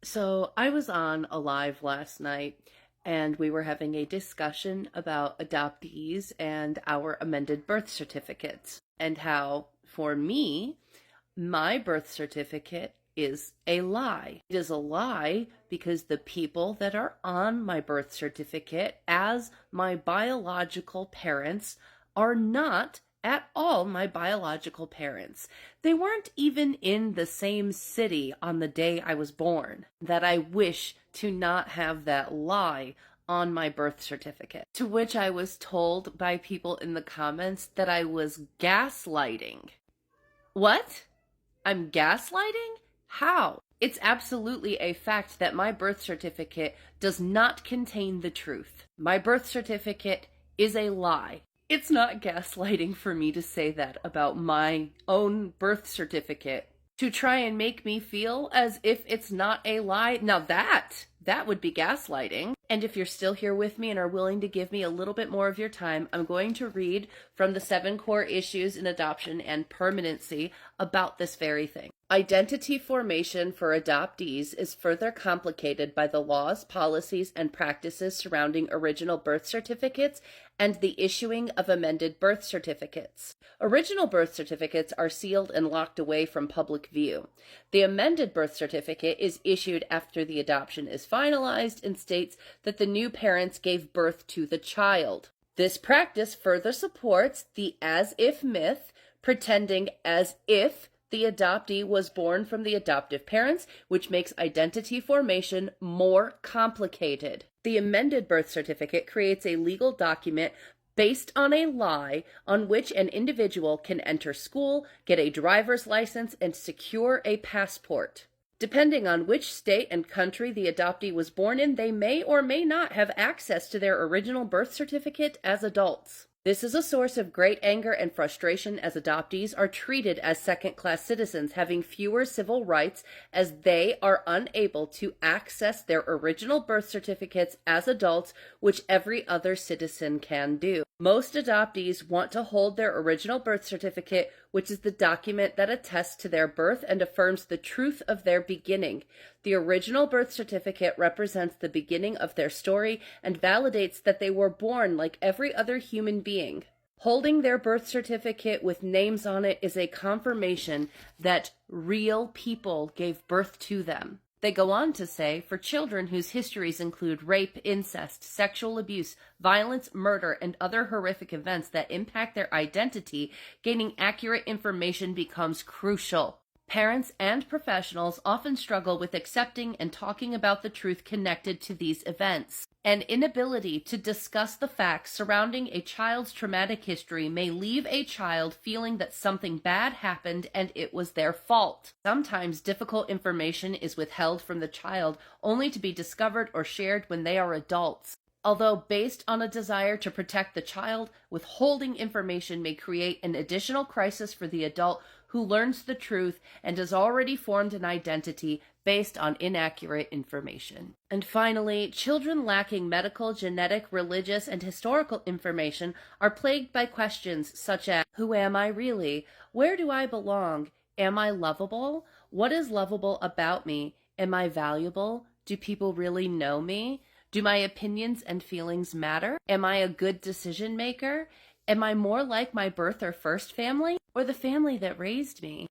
So I was on a live last night and we were having a discussion about adoptees and our amended birth certificates, and how, for me, my birth certificate is a lie. It is a lie because the people that are on my birth certificate as my biological parents are not at all my biological parents. They weren't even in the same city on the day I was born. That I wish to not have that lie on my birth certificate. To which I was told by people in the comments that I was gaslighting. What? I'm gaslighting? How? It's absolutely a fact that my birth certificate does not contain the truth. My birth certificate is a lie. It's not gaslighting for me to say that about my own birth certificate. To try and make me feel as if it's not a lie. Now that would be gaslighting. And if you're still here with me and are willing to give me a little bit more of your time, I'm going to read from the 7 core issues in adoption and permanency about this very thing. Identity formation for adoptees is further complicated by the laws, policies, and practices surrounding original birth certificates and the issuing of amended birth certificates. Original birth certificates are sealed and locked away from public view. The amended birth certificate is issued after the adoption is finalized and states that the new parents gave birth to the child. This practice further supports the as-if myth, pretending as if the adoptee was born from the adoptive parents, which makes identity formation more complicated. The amended birth certificate creates a legal document based on a lie on which an individual can enter school, get a driver's license, and secure a passport. Depending on which state and country the adoptee was born in, they may or may not have access to their original birth certificate as adults. This is a source of great anger and frustration as adoptees are treated as second-class citizens, having fewer civil rights as they are unable to access their original birth certificates as adults, which every other citizen can do. Most adoptees want to hold their original birth certificate, which is the document that attests to their birth and affirms the truth of their beginning. The original birth certificate represents the beginning of their story and validates that they were born like every other human being. Holding their birth certificate with names on it is a confirmation that real people gave birth to them. They go on to say, for children whose histories include rape, incest, sexual abuse, violence, murder, and other horrific events that impact their identity, gaining accurate information becomes crucial. Parents and professionals often struggle with accepting and talking about the truth connected to these events. An inability to discuss the facts surrounding a child's traumatic history may leave a child feeling that something bad happened and it was their fault. Sometimes difficult information is withheld from the child only to be discovered or shared when they are adults. Although based on a desire to protect the child, withholding information may create an additional crisis for the adult who learns the truth and has already formed an identity based on inaccurate information. And finally, children lacking medical, genetic, religious, and historical information are plagued by questions such as, who am I really? Where do I belong? Am I lovable? What is lovable about me? Am I valuable? Do people really know me? Do my opinions and feelings matter? Am I a good decision maker? Am I more like my birth or first family, or the family that raised me?